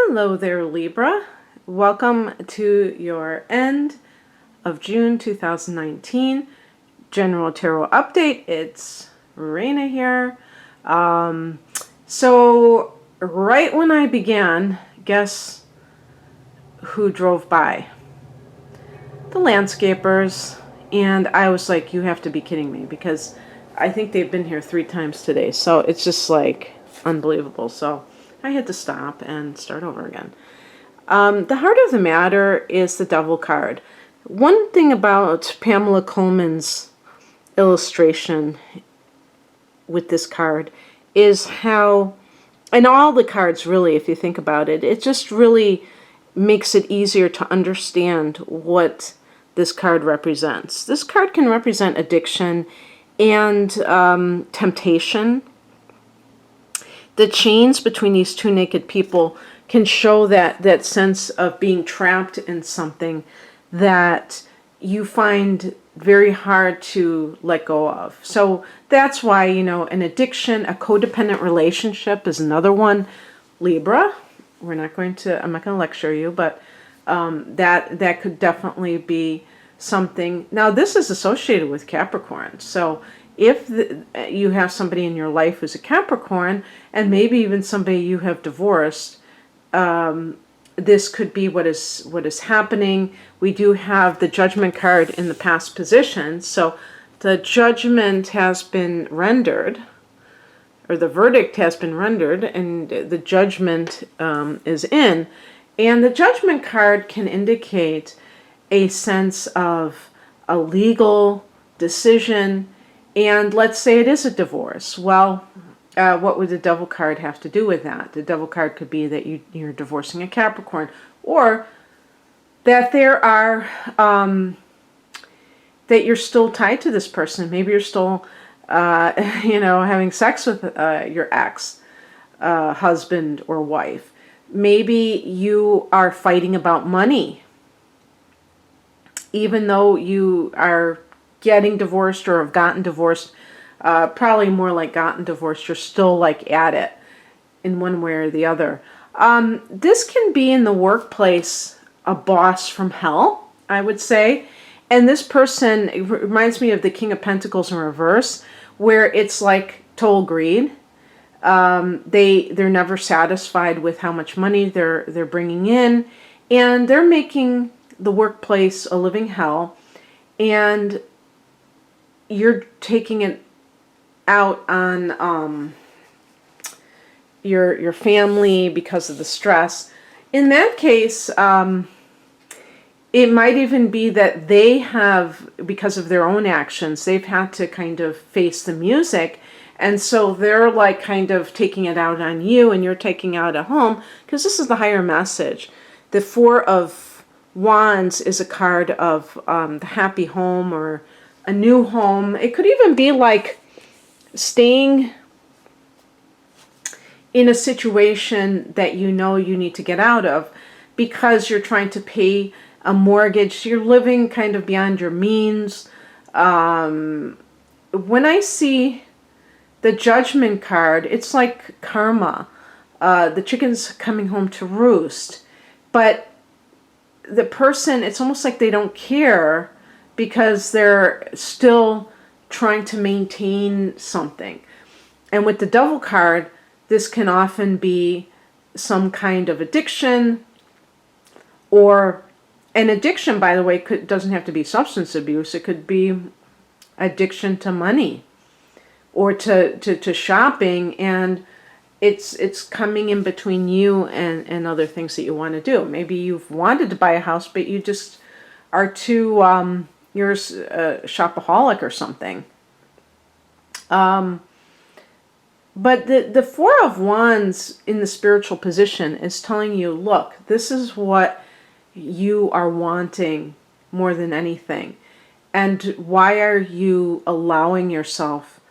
Hello there, Libra. Welcome to your end of June 2019 General Tarot Update. It's Raina here. So right when I began, guess who drove by? The landscapers. And I was like, you have to be kidding me, because I think they've been here 3 times today. So it's just like unbelievable. So I had to stop and start over again. The heart of the matter is the Devil card. One thing about Pamela Coleman's illustration with this card is how, and all the cards really, if you think about it, it just really makes it easier to understand what this card represents. This card can represent addiction and temptation. The chains between these two naked people can show that sense of being trapped in something that you find very hard to let go of. So that's why, you know, an addiction, a codependent relationship is another one. Libra, I'm not going to lecture you, but that could definitely be something. Now, this is associated with Capricorn. So if you have somebody in your life who's a Capricorn, and maybe even somebody you have divorced, this could be what is happening. We do have the Judgment card in the past position. So the judgment has been rendered, or the verdict has been rendered, and the judgment is in. And the Judgment card can indicate a sense of a legal decision. And let's say it is a divorce. Well, what would the Devil card have to do with that? The Devil card could be that you're divorcing a Capricorn, or that there are that you're still tied to this person. Maybe you're still having sex with your ex husband or wife. Maybe you are fighting about money, even though you are getting divorced or have gotten divorced. Probably more like gotten divorced. You're still like at it in one way or the other. This can be in the workplace, a boss from hell, I would say. And this person, it reminds me of the King of Pentacles in reverse, where it's like total greed. They're never satisfied with how much money they're bringing in, and they're making the workplace a living hell. And you're taking it out on your family because of the stress. In that case, it might even be that they have, because of their own actions, they've had to kind of face the music, and so they're like kind of taking it out on you, and you're taking out at home, because this is the higher message. The Four of Wands is a card of the happy home or a new home. It could even be like staying in a situation that you know you need to get out of because you're trying to pay a mortgage. You're living kind of beyond your means. When I see the Judgment card, it's like karma. The chicken's coming home to roost. But the person, it's almost like they don't care because they're still trying to maintain something. And with the Devil card, this can often be some kind of addiction, or an addiction, by the way, doesn't have to be substance abuse. It could be addiction to money or to shopping, and it's coming in between you and other things that you want to do. Maybe you've wanted to buy a house, but you just are too you're a shopaholic or something. But the Four of Wands in the spiritual position is telling you, look, this is what you are wanting more than anything. And why are you allowing yourself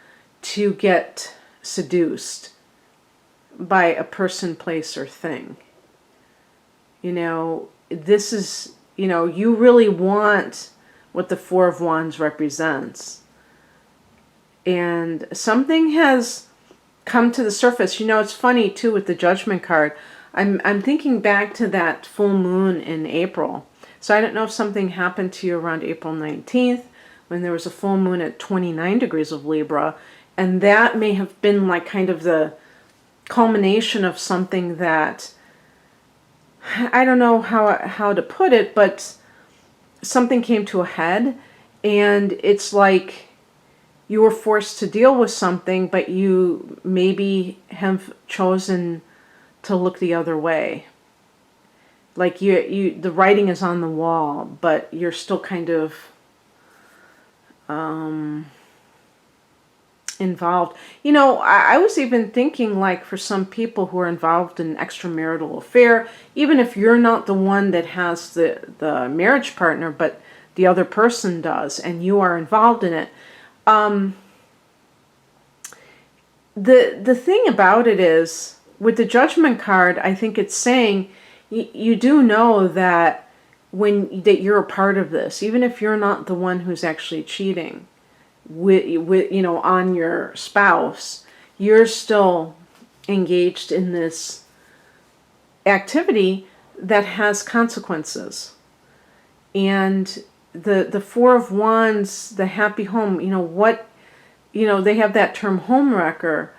to get seduced by a person, place, or thing? You know, this is, you really want what the Four of Wands represents. And something has come to the surface. It's funny too with the Judgment card. I'm thinking back to that full moon in April. So I don't know if something happened to you around April 19th when there was a full moon at 29 degrees of Libra, and that may have been like kind of the culmination of something that, I don't know how to put it, but something came to a head, and it's like you were forced to deal with something, but you maybe have chosen to look the other way. Like the writing is on the wall, but you're still kind of involved. You know, I was even thinking, like, for some people who are involved in an extramarital affair, even if you're not the one that has the marriage partner, but the other person does, and you are involved in it. The thing about it is, with the Judgment card, I think it's saying you do know that that you're a part of this, even if you're not the one who's actually cheating with on your spouse. You're still engaged in this activity that has consequences. And the Four of Wands, the happy home, they have that term homewrecker,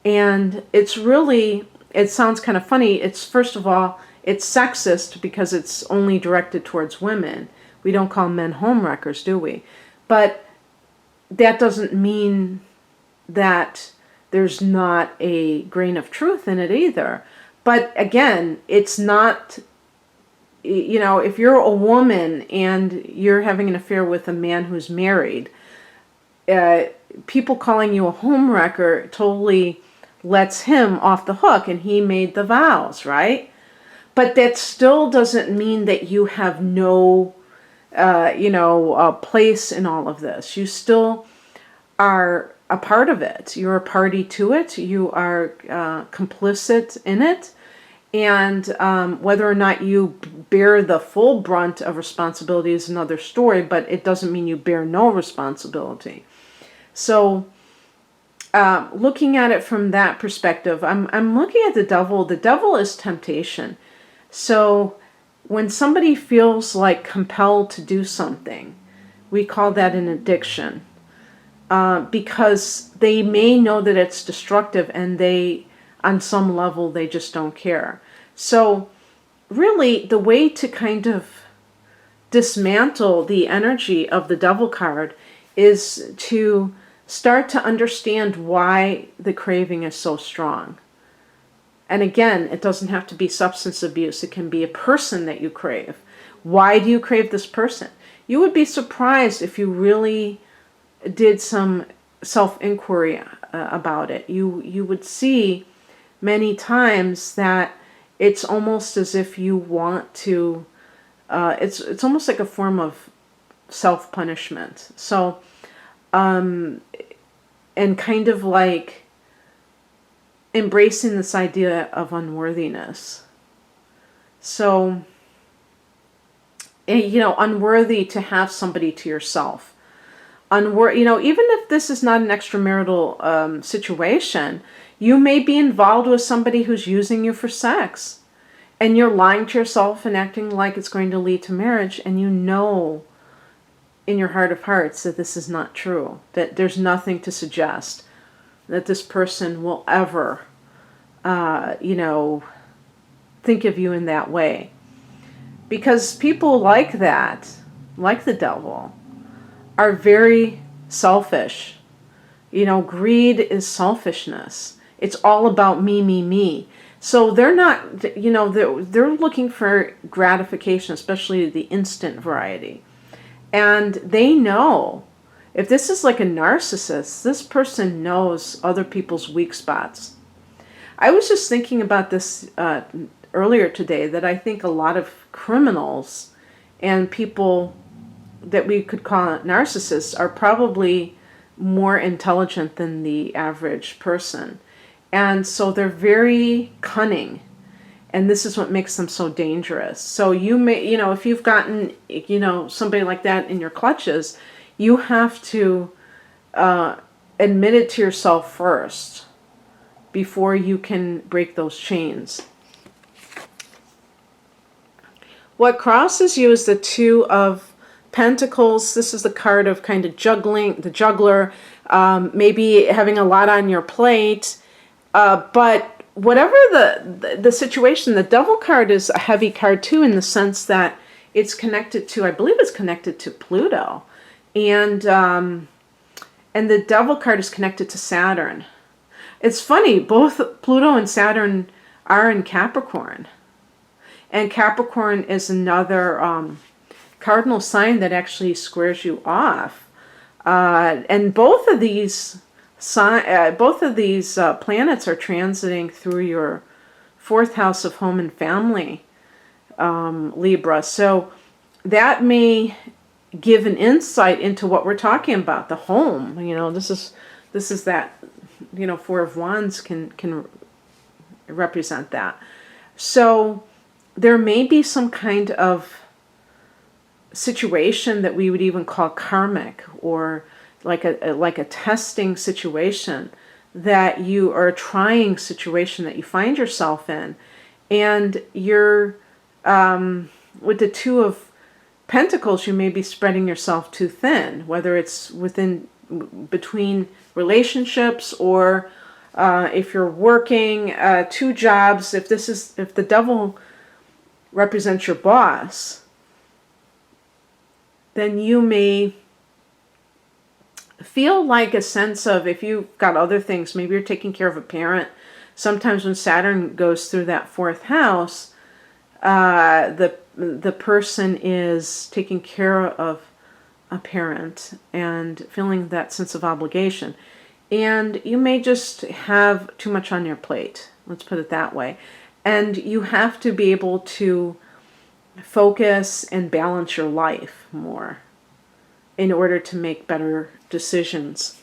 and it's really, it sounds kind of funny. It's, first of all, it's sexist because it's only directed towards women. We don't call men homewreckers, do we? But that doesn't mean that there's not a grain of truth in it either. But again, it's not, if you're a woman and you're having an affair with a man who's married, people calling you a homewrecker totally lets him off the hook, and he made the vows, right? But that still doesn't mean that you have no, place in all of this. You still are a part of it. You're a party to it. You are complicit in it. And whether or not you bear the full brunt of responsibility is another story, but it doesn't mean you bear no responsibility. So looking at it from that perspective, I'm looking at the devil. The devil is temptation. So when somebody feels like compelled to do something, we call that an addiction, because they may know that it's destructive, and they, on some level, they just don't care. So really, the way to kind of dismantle the energy of the devil card is to start to understand why the craving is so strong. And again, it doesn't have to be substance abuse. It can be a person that you crave. Why do you crave this person? You would be surprised if you really did some self-inquiry about it. You would see many times that it's almost as if you want to, it's almost like a form of self-punishment. So, and kind of like embracing this idea of unworthiness. So, unworthy to have somebody to yourself. Even if this is not an extramarital situation, you may be involved with somebody who's using you for sex, and you're lying to yourself and acting like it's going to lead to marriage, and you know in your heart of hearts that this is not true, that there's nothing to suggest that this person will ever, think of you in that way. Because people like that, like the devil, are very selfish. Greed is selfishness. It's all about me, me, me. So they're not, they're looking for gratification, especially the instant variety. And they know, if this is like a narcissist, this person knows other people's weak spots. I was just thinking about this earlier today, that I think a lot of criminals and people that we could call narcissists are probably more intelligent than the average person. And so they're very cunning. And this is what makes them so dangerous. So you may, if you've gotten, somebody like that in your clutches, you have to admit it to yourself first before you can break those chains. What crosses you is the Two of Pentacles. This is the card of kind of juggling, the juggler, maybe having a lot on your plate. But whatever the situation, the Devil card is a heavy card too, in the sense that it's connected to, I believe it's connected to Pluto. And the Devil card is connected to Saturn. It's funny, both Pluto and Saturn are in Capricorn. And Capricorn is another cardinal sign that actually squares you off. And both of these planets are transiting through your 4th house of home and family, Libra. So that may give an insight into what we're talking about, the home. This is that, 4 of Wands can represent that. So there may be some kind of situation that we would even call karmic, or like a testing situation, that you are a trying situation that you find yourself in, and you're with the Two of Pentacles, you may be spreading yourself too thin, whether it's between relationships, or if you're working 2 jobs. If the Devil represents your boss, then you may feel like a sense of, if you've got other things, maybe you're taking care of a parent. Sometimes when Saturn goes through that 4th house, the person is taking care of a parent and feeling that sense of obligation. And you may just have too much on your plate. Let's put it that way. And you have to be able to focus and balance your life more in order to make better decisions.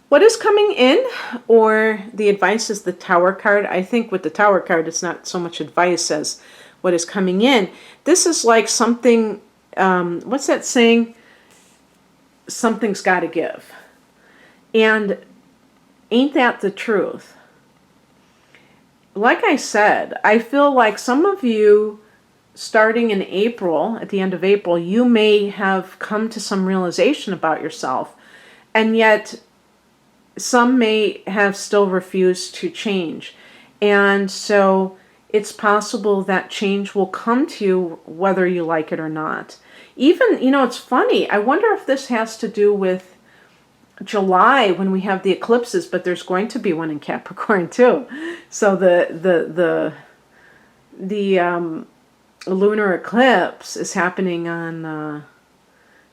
What is coming in, or the advice, is the Tower card. I think with the Tower card, it's not so much advice as what is coming in. This is like something, what's that saying? Something's got to give. And ain't that the truth? Like I said, I feel like some of you, starting in April, at the end of April, you may have come to some realization about yourself, and yet some may have still refused to change. And so it's possible that change will come to you whether you like it or not. Even, it's funny, I wonder if this has to do with July, when we have the eclipses, but there's going to be one in Capricorn too. So the lunar eclipse is happening on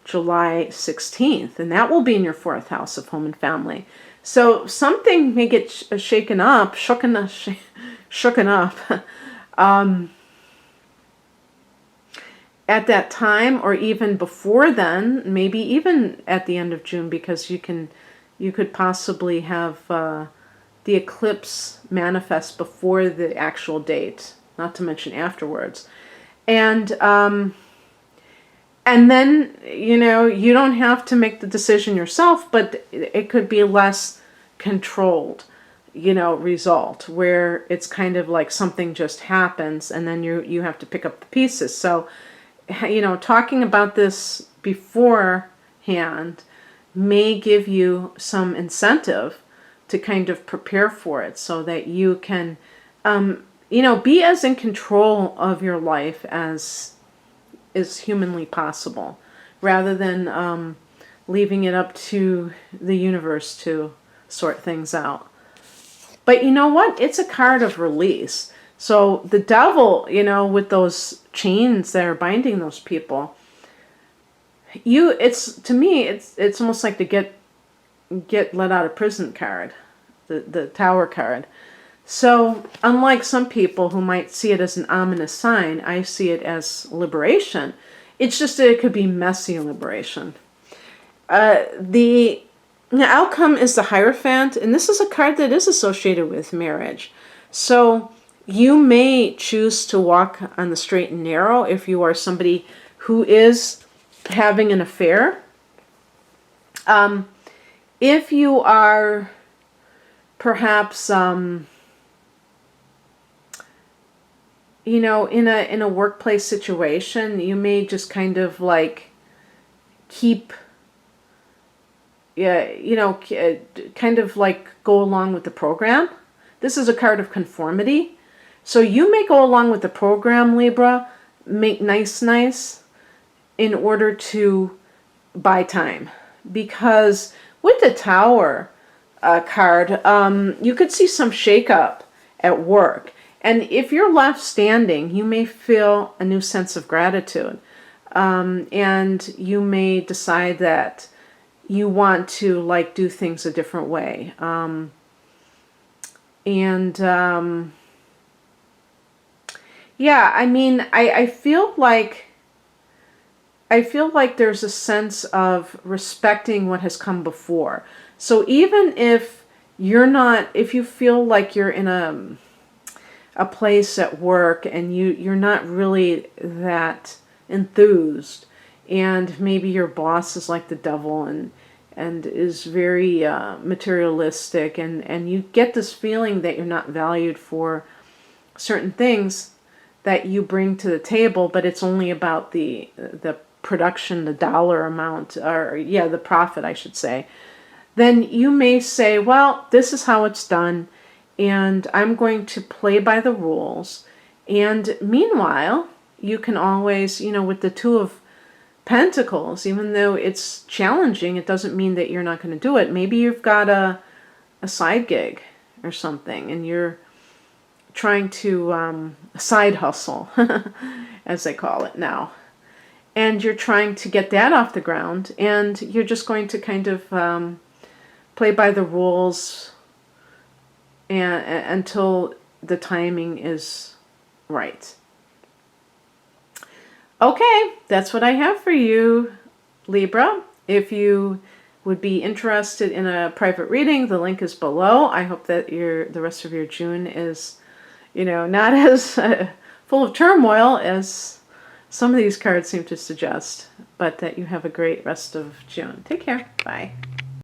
July 16th, and that will be in your 4th house of home and family. So something may get shooken up at that time, or even before then, maybe even at the end of June, because you could possibly have the eclipse manifest before the actual date, not to mention afterwards. And then, you don't have to make the decision yourself, but it could be less controlled, result, where it's kind of like something just happens and then you have to pick up the pieces. So, talking about this beforehand may give you some incentive to kind of prepare for it, so that you can, be as in control of your life as is humanly possible, rather than leaving it up to the universe to sort things out. But you know what? It's a card of release. So the Devil, with those chains that are binding those people, to me, it's almost like the get let out of prison card, the Tower card. So unlike some people who might see it as an ominous sign, I see it as liberation. It's just that it could be messy liberation. The outcome is the Hierophant, and this is a card that is associated with marriage. So you may choose to walk on the straight and narrow if you are somebody who is having an affair. If you are perhaps, you know, in a workplace situation, you may just kind of like keep, yeah, you know, kind of like go along with the program. This is a card of conformity. So you may go along with the program, Libra, make nice in order to buy time. Because with the Tower card, you could see some shakeup at work. And if you're left standing, you may feel a new sense of gratitude. And you may decide that you want to like do things a different way. Yeah, I mean, I feel like there's a sense of respecting what has come before. So even if you're not, if you feel like you're in a place at work and you're not really that enthused, and maybe your boss is like the devil and is very materialistic, and you get this feeling that you're not valued for certain things that you bring to the table, but it's only about the production, the dollar amount, or yeah, the profit, I should say, then you may say, well, this is how it's done, and I'm going to play by the rules. And meanwhile, you can always, you know, with the Two of Pentacles, even though it's challenging, it doesn't mean that you're not going to do it. Maybe you've got a side gig or something, and you're trying to side hustle, as they call it now. And you're trying to get that off the ground, and you're just going to kind of play by the rules until the timing is right. Okay, that's what I have for you, Libra. If you would be interested in a private reading, the link is below. I hope that the rest of your June is, you know, not as full of turmoil as some of these cards seem to suggest, but that you have a great rest of June. Take care. Bye.